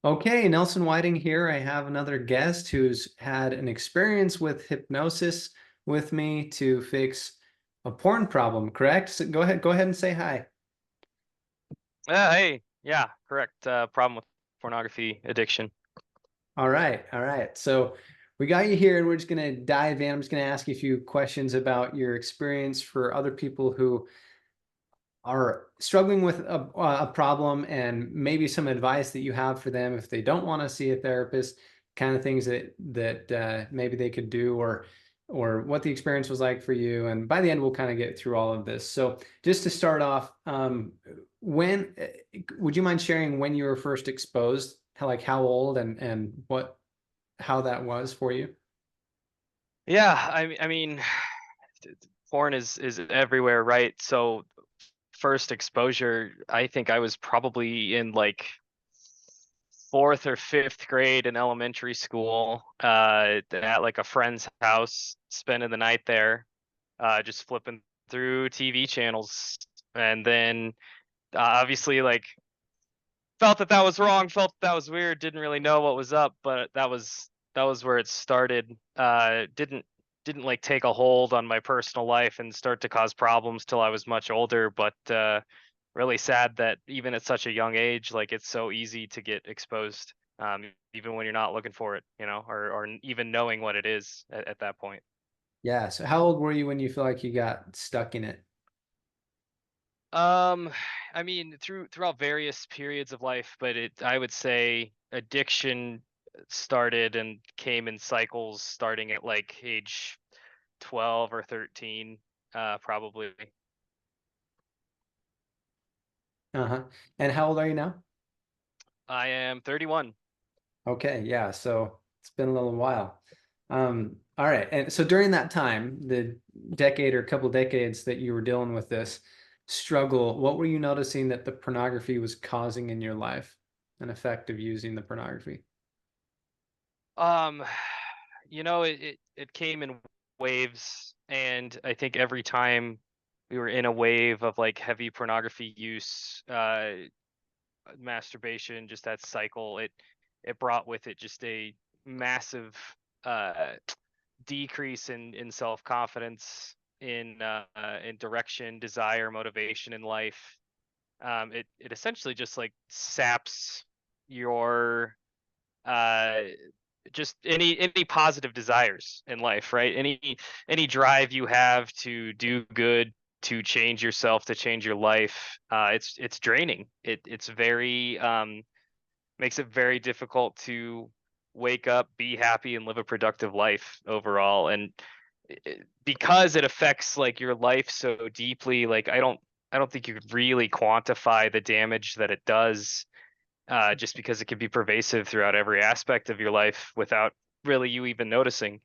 Okay, Nelson Whiting here. I have another guest who's had an experience with hypnosis with me to fix a porn problem, correct? So go ahead and say hi. Hey, yeah, correct. Problem with pornography addiction. All right, all right. So we got you here and we're just gonna dive in. I'm just gonna ask you a few questions about your experience for other people who are struggling with a problem and maybe some advice that you have for them if they don't want to see a therapist, kind of things that maybe they could do or what the experience was like for you. And by the end, we'll kind of get through all of this. So just to start off, when would you mind sharing when you were first exposed, how old and what how that was for you? Yeah, I mean, porn is everywhere, right? So first exposure, I think I was probably in like fourth or fifth grade in elementary school, at like a friend's house, spending the night there, just flipping through TV channels, and then obviously like felt that was wrong, felt that was weird, didn't really know what was up, but that was where it started. Didn't like take a hold on my personal life and start to cause problems till I was much older, but really sad that even at such a young age, like it's so easy to get exposed, even when you're not looking for it, or even knowing what it is at that point. Yeah. So how old were you when you feel like you got stuck in it? Um, I mean, throughout various periods of life, but I would say addiction started and came in cycles starting at like age 12 or 13, probably. Uh-huh. And how old are you now? I am 31. Okay, yeah, so it's been a little while. All right, and so during that time, the decade or couple decades that you were dealing with this struggle, what were you noticing that the pornography was causing in your life, an effect of using the pornography? Um, it came in waves, and I think every time we were in a wave of like heavy pornography use, masturbation, just that cycle, it brought with it just a massive uh decrease in self-confidence, in direction, desire, motivation in life. It essentially just like saps your uh just any positive desires in life, right? Any drive you have to do good, to change yourself, to change your life, it's draining. It's very makes it very difficult to wake up, be happy, and live a productive life overall. And because it affects like your life so deeply, like I don't think you could really quantify the damage that it does, just because it can be pervasive throughout every aspect of your life without really you even noticing.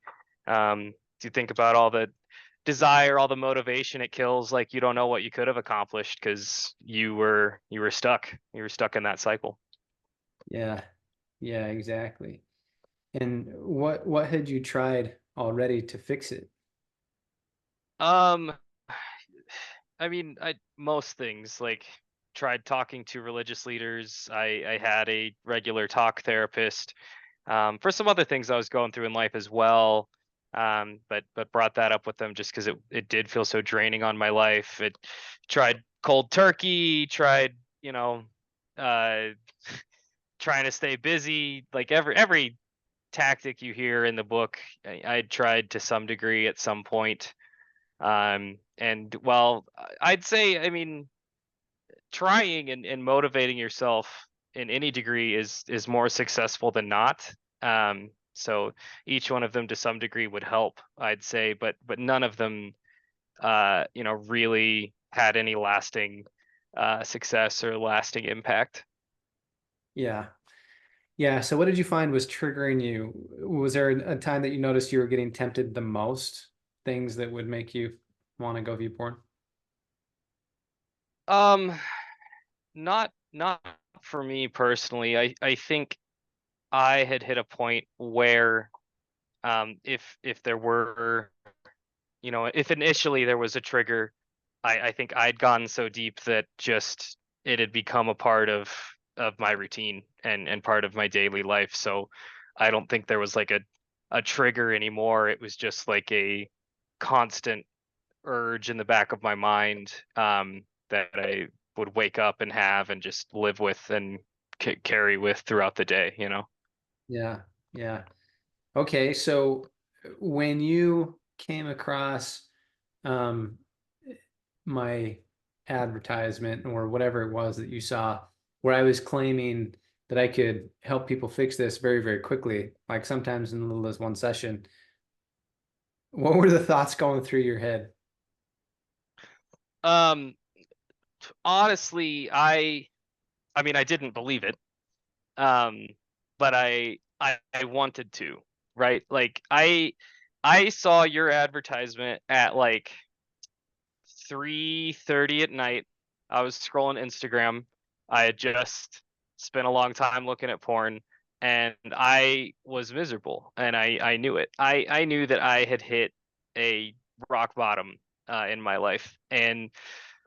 Do you think about all the desire, all the motivation it kills? Like you don't know what you could have accomplished because you were stuck. You were stuck in that cycle. Yeah, yeah, exactly. And what had you tried already to fix it? Um, I mean, I most things like tried talking to religious leaders. I had a regular talk therapist, for some other things I was going through in life as well. But brought that up with them just because it did feel so draining on my life. It tried cold turkey, tried uh, trying to stay busy. Like every tactic you hear in the book, I tried to some degree at some point. And well, I'd say, I mean, trying and motivating yourself in any degree is more successful than not. So each one of them to some degree would help, I'd say, but none of them, really had any lasting success or lasting impact. Yeah. Yeah, so what did you find was triggering you? Was there a time that you noticed you were getting tempted the most? Things that would make you want to go view porn? Um, not for me personally. I think I had hit a point where, if there were, if initially there was a trigger, I think I'd gotten so deep that just it had become a part of. of my routine and part of my daily life. So I don't think there was like a trigger anymore. It was just like a constant urge in the back of my mind, that I would wake up and have and just live with and carry with throughout the day, you know? Yeah. Yeah. Okay. So when you came across um, my advertisement or whatever it was that you saw, where I was claiming that I could help people fix this very, very quickly, like sometimes in the middle of one session, what were the thoughts going through your head? Um, Honestly, I mean, I didn't believe it. Um, but I wanted to, right? Like I saw your advertisement at like 3:30 at night. I was scrolling Instagram. I had just spent a long time looking at porn, and I was miserable, and I knew it. I knew that I had hit a rock bottom in my life. And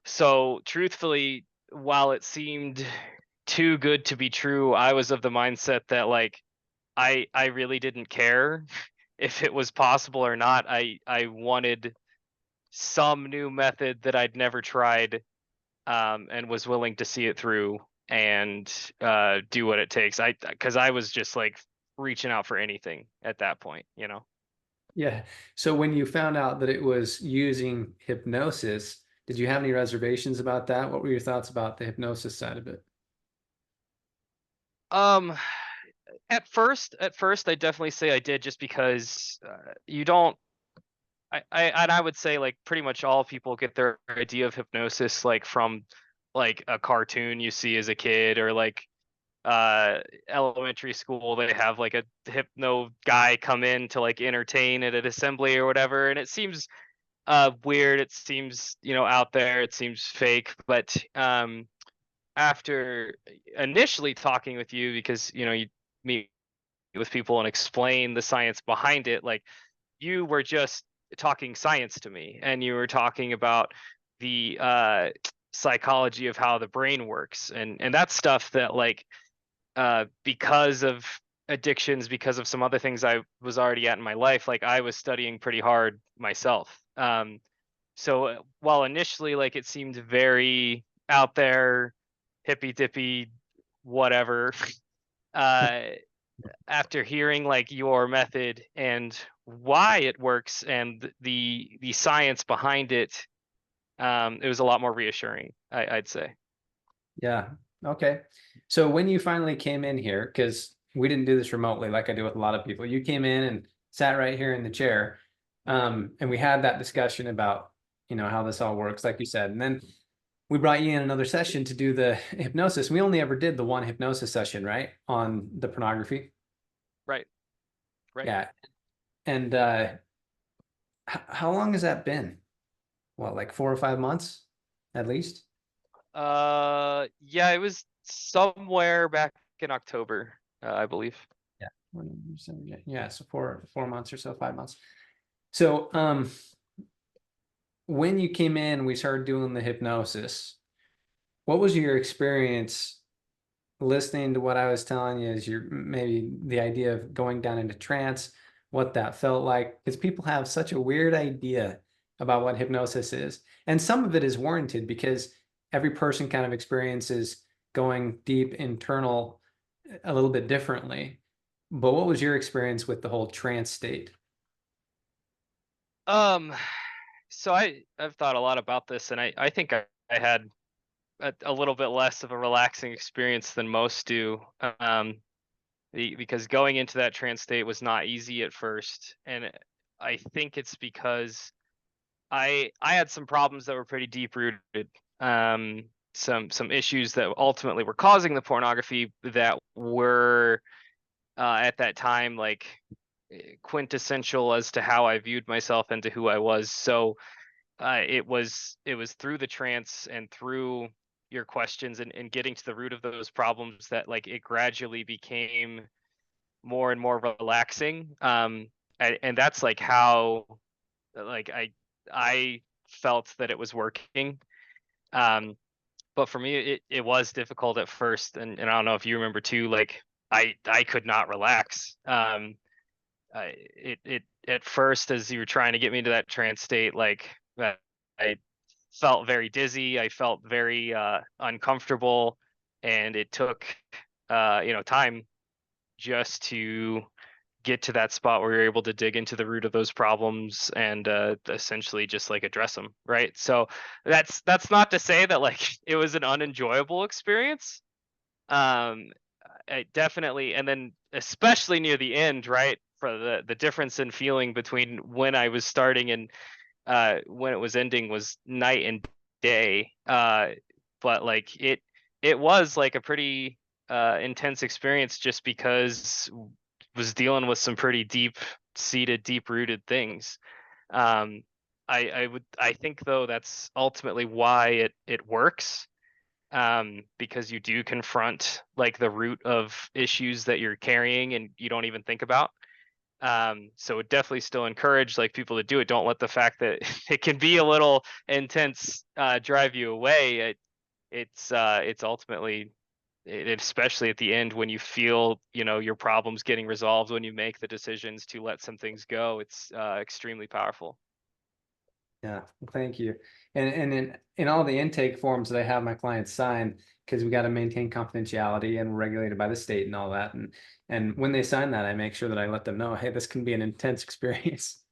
so truthfully, while it seemed too good to be true, I was of the mindset that like I really didn't care if it was possible or not. I wanted some new method that I'd never tried, and was willing to see it through and do what it takes. Because I was just like reaching out for anything at that point, you know. Yeah. So when you found out that it was using hypnosis, did you have any reservations about that? What were your thoughts about the hypnosis side of it? Um, at first, I definitely say I did, just because you don't. I would say like pretty much all people get their idea of hypnosis like from like a cartoon you see as a kid, or like elementary school they have like a hypno guy come in to like entertain at an assembly or whatever, and it seems weird, it seems, out there, it seems fake. But after initially talking with you, because you meet with people and explain the science behind it, like you were just talking science to me, and you were talking about the psychology of how the brain works, and that's stuff that like because of addictions, because of some other things I was already at in my life, like I was studying pretty hard myself. So while initially like it seemed very out there, hippy dippy, whatever, uh, after hearing like your method and why it works and the science behind it, it was a lot more reassuring, I'd say. Yeah. Okay. So when you finally came in here, because we didn't do this remotely like I do with a lot of people, you came in and sat right here in the chair, and we had that discussion about, how this all works, like you said. And then we brought you in another session to do the hypnosis. We only ever did the one hypnosis session, right? On the pornography. Right, right. Yeah. And how long has that been? What, like 4 or 5 months at least? Yeah, it was somewhere back in October, I believe. Yeah. Yeah. So 4 months or so, 5 months. So when you came in, we started doing the hypnosis. What was your experience listening to what I was telling you? Is your maybe the idea of going down into trance, what that felt like? Because people have such a weird idea about what hypnosis is. And some of it is warranted because every person kind of experiences going deep internal a little bit differently. But what was your experience with the whole trance state? Um, so I've thought a lot about this, and I think I had a little bit less of a relaxing experience than most do. Because going into that trance state was not easy at first, and I think it's because I had some problems that were pretty deep rooted. Some issues that ultimately were causing the pornography that were at that time like quintessential as to how I viewed myself and to who I was. So it was through the trance and through your questions and getting to the root of those problems that like it gradually became more and more relaxing. And that's like how like I felt that it was working. Um, but for me, it was difficult at first, and I don't know if you remember too. Like I could not relax. It at first, as you were trying to get me into that trance state, like I felt very dizzy. I felt very uncomfortable, and it took time just to get to that spot where you're able to dig into the root of those problems and essentially just like address them, right? So that's not to say that like it was an unenjoyable experience. um I definitely, and then especially near the end, right, for the difference in feeling between when I was starting and when it was ending was night and day. But like it was like a pretty intense experience, just because was dealing with some pretty deep seated, deep rooted things. Um, I think though that's ultimately why it works, because you do confront like the root of issues that you're carrying and you don't even think about. So it definitely still encourage like people to do it. Don't let the fact that it can be a little intense drive you away. It's ultimately especially at the end when you feel your problems getting resolved, when you make the decisions to let some things go, it's extremely powerful. Yeah, well, thank you. And in all the intake forms that I have my clients sign, because we got to maintain confidentiality and we're regulated by the state and all that. And when they sign that, I make sure that I let them know, hey, this can be an intense experience.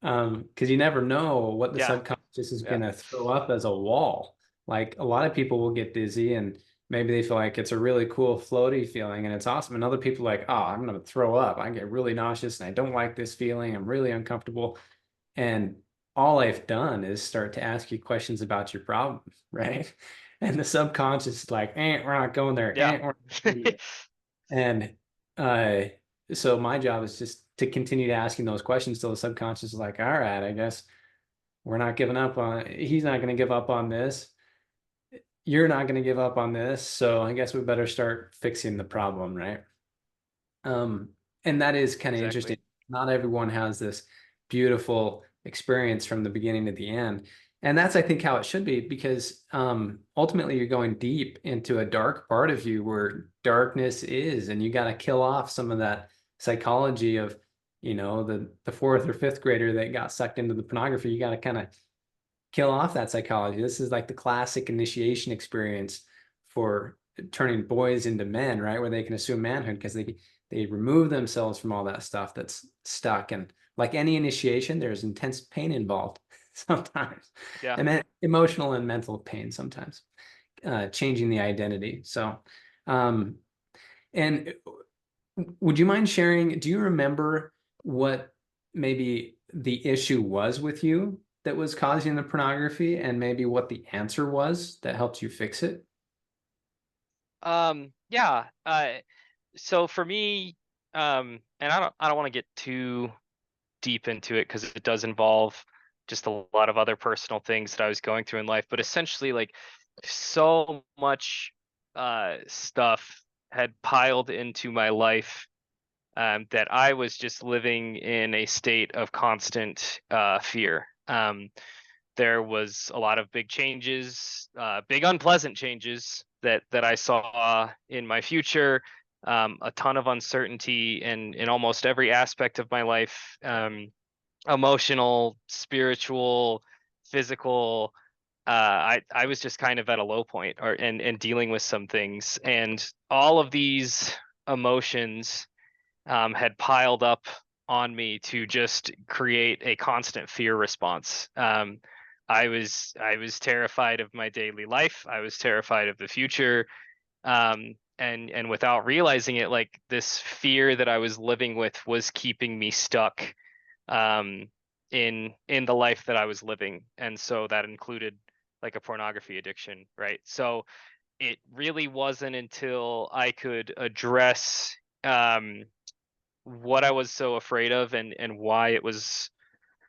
Because you never know what the Yeah, subconscious is yeah, gonna throw up as a wall. Like a lot of people will get dizzy and maybe they feel like it's a really cool floaty feeling and it's awesome. And other people are like, oh, I'm gonna throw up. I get really nauseous and I don't like this feeling. I'm really uncomfortable. And all I've done is start to ask you questions about your problem, right? And the subconscious is like, we're not going there. yeah. We're not going there. And uh, so my job is just to continue to asking those questions till the subconscious is like, all right, I guess we're not giving up on it. He's not going to give up on this. You're not going to give up on this. So I guess we better start fixing the problem, right? Um, and that is kind of interesting. Exactly. Not everyone has this beautiful experience from the beginning to the end. And that's, I think, how it should be, because ultimately you're going deep into a dark part of you where darkness is, and you got to kill off some of that psychology of, the fourth or fifth grader that got sucked into the pornography. You got to kind of kill off that psychology. This is like the classic initiation experience for turning boys into men, right? Where they can assume manhood because they remove themselves from all that stuff that's stuck. And like any initiation, there's intense pain involved sometimes, Yeah. and then emotional and mental pain sometimes, changing the identity. So, um, and would you mind sharing? Do you remember what maybe the issue was with you that was causing the pornography, and maybe what the answer was that helped you fix it? Yeah. So for me, and I don't want to get too deep into it because it does involve just a lot of other personal things that I was going through in life. But essentially, like so much stuff had piled into my life, that I was just living in a state of constant fear. There was a lot of big changes, big unpleasant changes that I saw in my future, a ton of uncertainty in almost every aspect of my life, emotional, spiritual, physical. I was just kind of at a low point, or and dealing with some things, and all of these emotions had piled up on me to just create a constant fear response. I was terrified of my daily life. I was terrified of the future, and without realizing it, like this fear that I was living with was keeping me stuck um, in the life that I was living, and so that included like a pornography addiction, right? So it really wasn't until I could address um, what I was so afraid of and why it was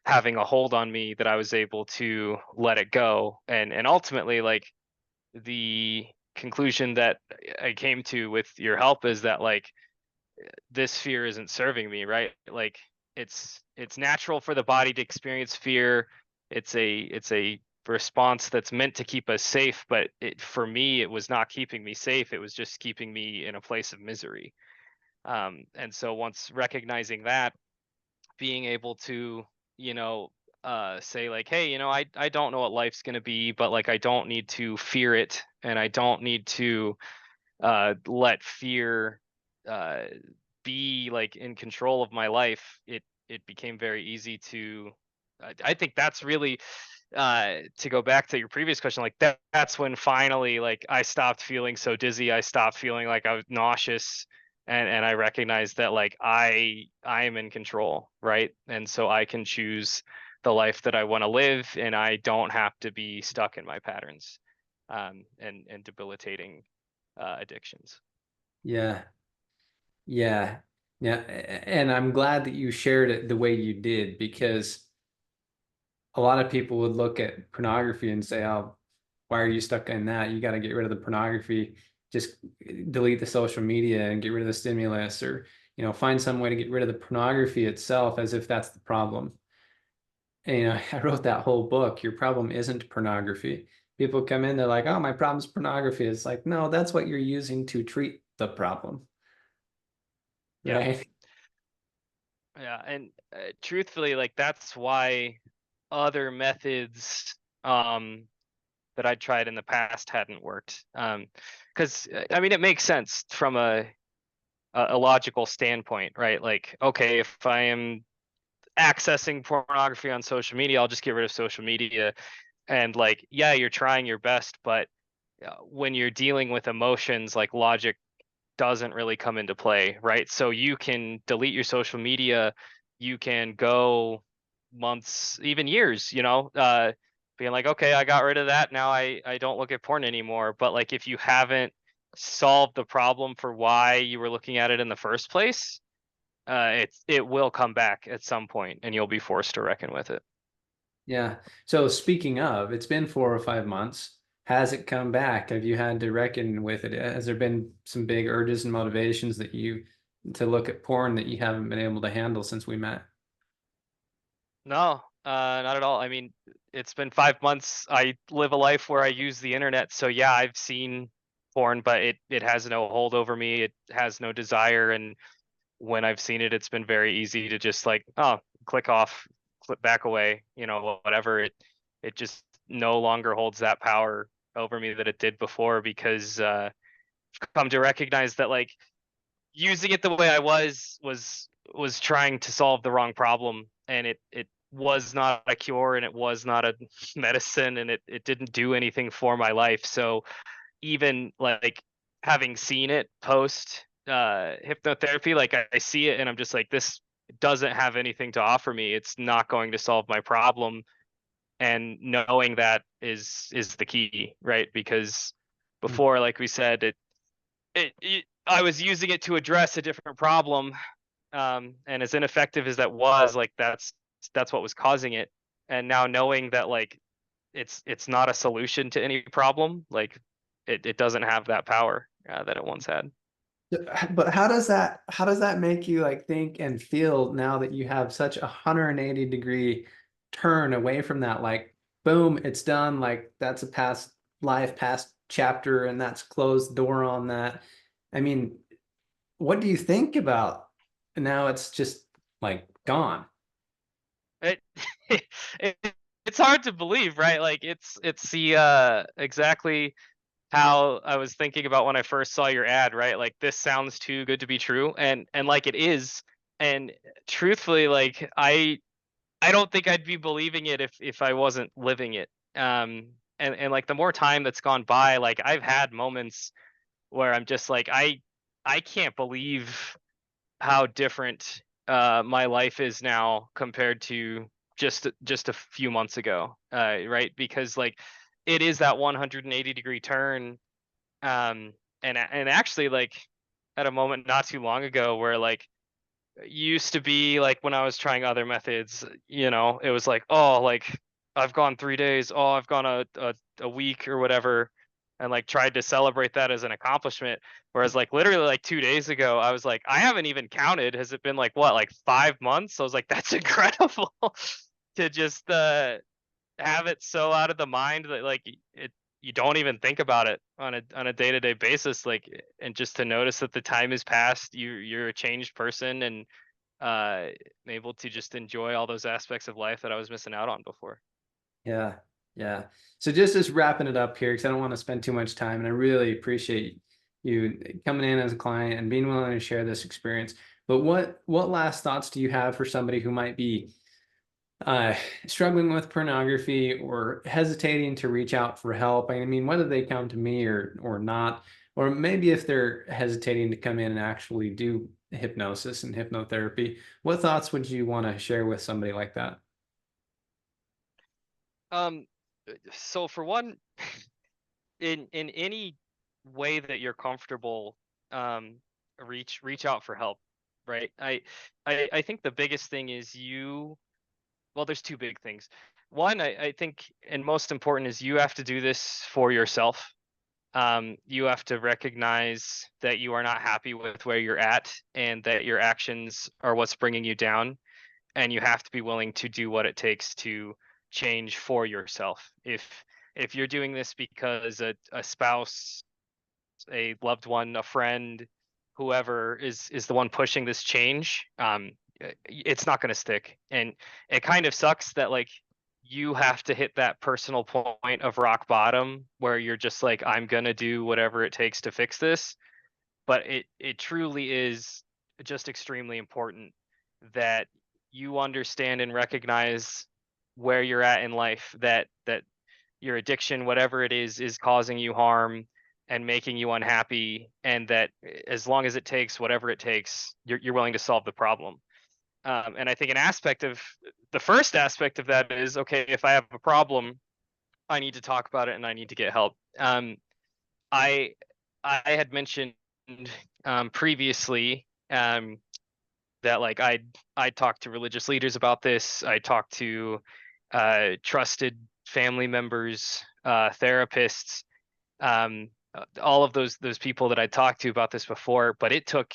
having a hold on me that I was able to let it go. And ultimately, like the conclusion that I came to with your help is that like this fear isn't serving me, right? Like it's natural for the body to experience fear. It's a response that's meant to keep us safe, but for me, it was not keeping me safe. It was just keeping me in a place of misery. And so once recognizing that, being able to, you know, say like, hey, I don't know what life's going to be, but like I don't need to fear it, and I don't need to let fear uh, be like in control of my life. It became very easy to. I think that's really to go back to your previous question, like that's when finally like I stopped feeling so dizzy. I stopped feeling like I was nauseous, and I recognized that like I am in control, right? And so I can choose the life that I want to live, and I don't have to be stuck in my patterns, and debilitating addictions. Yeah. Yeah. Yeah. And I'm glad that you shared it the way you did, because a lot of people would look at pornography and say, "Oh, why are you stuck in that? You got to get rid of the pornography. Just delete the social media and get rid of the stimulus, or, find some way to get rid of the pornography itself," as if that's the problem. And, I wrote that whole book. Your problem isn't pornography. People come in, they're like, "Oh, my problem's pornography." It's like, no, that's what you're using to treat the problem, Yeah, right? yeah, and truthfully, like that's why other methods that I tried in the past hadn't worked. Because I mean, it makes sense from a logical standpoint, right? Like, okay, if I am accessing pornography on social media, I'll just get rid of social media. And like, yeah, you're trying your best, but when you're dealing with emotions, like logic doesn't really come into play, right? So you can delete your social media, you can go months, even years, being like, okay, I got rid of that. Now I don't look at porn anymore. But like if you haven't solved the problem for why you were looking at it in the first place, it will come back at some point and you'll be forced to reckon with it. Yeah. So speaking of, it's been 4 or 5 months. Has it come back? Have you had to reckon with it? Has there been some big urges and motivations that you to look at porn that you haven't been able to handle since we met? No, not at all. I mean, it's been 5 months. I live a life where I use the internet, so yeah, I've seen porn, but it has no hold over me. It has no desire, and when I've seen it, it's been very easy to just like, oh, click off, click back away, whatever. It just no longer holds that power over me that it did before, because I've come to recognize that like using it the way I was trying to solve the wrong problem, and it was not a cure, and it was not a medicine, and it didn't do anything for my life. So even like having seen it post hypnotherapy, like I see it and I'm just like, this doesn't have anything to offer me. It's not going to solve my problem. And knowing that is the key, right? Because before, like we said, I was using it to address a different problem, and as ineffective as that was, like that's what was causing it. And now knowing that like it's not a solution to any problem, like it doesn't have that power that it once had. But how does that make you like think and feel now that you have such a 180-degree turn away from that? Like, boom, it's done. Like that's a past life, past chapter, and that's closed door on that. I mean, what do you think about now it's just like gone? It, it it's hard to believe, right? Like it's the exactly how I was thinking about when I first saw your ad, right? Like this sounds too good to be true, and like it is. And truthfully, like I don't think I'd be believing it if I wasn't living it. And like the more time that's gone by, like I've had moments where I'm just like I can't believe how different my life is now compared to just a few months ago, right? Because like it is that 180-degree turn, and actually like at a moment not too long ago where like used to be like when I was trying other methods, it was like, oh, like I've gone 3 days, oh, I've gone a week or whatever, and like tried to celebrate that as an accomplishment. Whereas like literally like 2 days ago, I was like, I haven't even counted. Has it been like what, like 5 months? I was like, that's incredible to just have it so out of the mind that like it you don't even think about it on a day-to-day basis, like, and just to notice that the time has passed, you're a changed person, and uh able to just enjoy all those aspects of life that I was missing out on before. Yeah, yeah. So just as wrapping it up here, because I don't want to spend too much time, and I really appreciate you coming in as a client and being willing to share this experience. But what last thoughts do you have for somebody who might be uh, struggling with pornography or hesitating to reach out for help? I mean, whether they come to me or not, or maybe if they're hesitating to come in and actually do hypnosis and hypnotherapy, what thoughts would you want to share with somebody like that? um so for one, in any way that you're comfortable, um reach out for help, right? I think the biggest thing is you well, there's two big things. One, I think, and most important, is you have to do this for yourself. You have to recognize that you are not happy with where you're at, and that your actions are what's bringing you down, and you have to be willing to do what it takes to change for yourself. If you're doing this because a spouse, a loved one, a friend, whoever is the one pushing this change, it's not going to stick. And it kind of sucks that like you have to hit that personal point of rock bottom where you're just like, I'm going to do whatever it takes to fix this. But it truly is just extremely important that you understand and recognize where you're at in life, that your addiction, whatever it is causing you harm and making you unhappy, and that as long as it takes whatever it takes, you're willing to solve the problem. And I think an aspect of the first aspect of that is, okay, if I have a problem, I need to talk about it and I need to get help. I I had mentioned previously, that like I talked to religious leaders about this. I talked to trusted family members, therapists, all of those people that I talked to about this before. But it took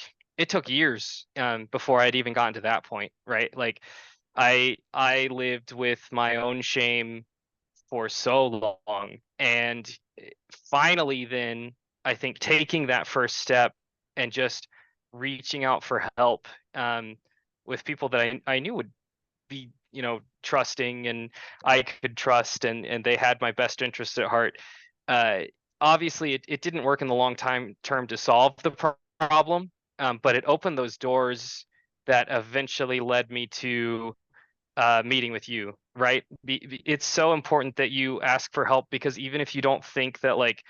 years, before I'd even gotten to that point, right? Like I lived with my own shame for so long, and finally then I think taking that first step and just reaching out for help, with people that I knew would be, trusting, and I could trust, and they had my best interest at heart. uh, Obviously it didn't work in the long time term to solve the problem, but it opened those doors that eventually led me to meeting with you, right? It's so important that you ask for help, because even if you don't think that like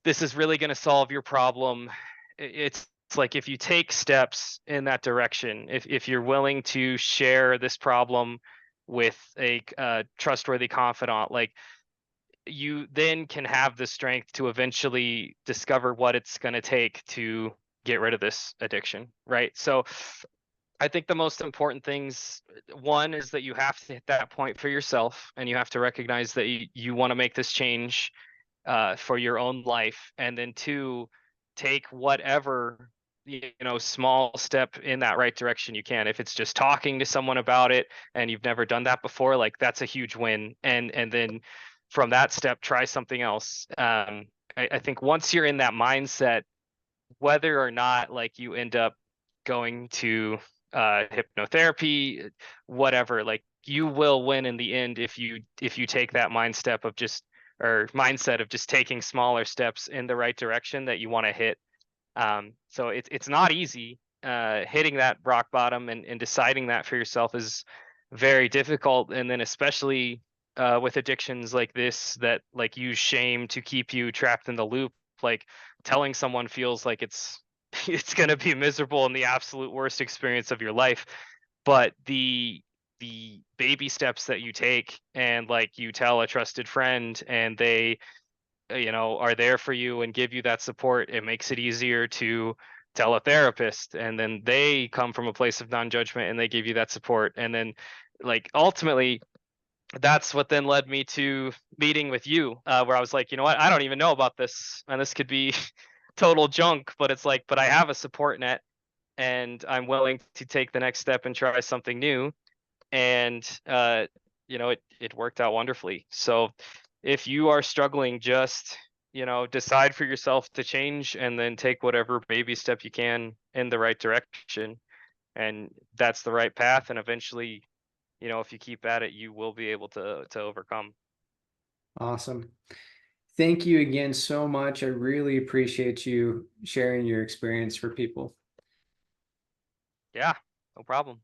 this is really going to solve your problem, it's like if you take steps in that direction, if you're willing to share this problem with a trustworthy confidant, like you then can have the strength to eventually discover what it's going to take to get rid of this addiction, right? So I think the most important things, one is that you have to hit that point for yourself, and you have to recognize that you want to make this change for your own life. And then two, take whatever small step in that right direction you can. If it's just talking to someone about it and you've never done that before, like that's a huge win. And then from that step, try something else. I think once you're in that mindset, whether or not like you end up going to hypnotherapy, whatever, like you will win in the end if you take that mindset of just taking smaller steps in the right direction that you want to hit. So it's not easy. Hitting that rock bottom and deciding that for yourself is very difficult, and then especially with addictions like this that like use shame to keep you trapped in the loop. Like telling someone feels like it's going to be miserable and the absolute worst experience of your life. But the baby steps that you take, and like you tell a trusted friend, and they are there for you and give you that support, it makes it easier to tell a therapist, and then they come from a place of non-judgment and they give you that support. And then like ultimately that's what then led me to meeting with you, where I was like, you know what, I don't even know about this, and this could be total junk, but it's like, but I have a support net, and I'm willing to take the next step and try something new. And it worked out wonderfully. So if you are struggling, just, decide for yourself to change and then take whatever baby step you can in the right direction. And that's the right path. And eventually, if you keep at it, you will be able to overcome. Awesome. Thank you again so much. I really appreciate you sharing your experience for people. Yeah, no problem.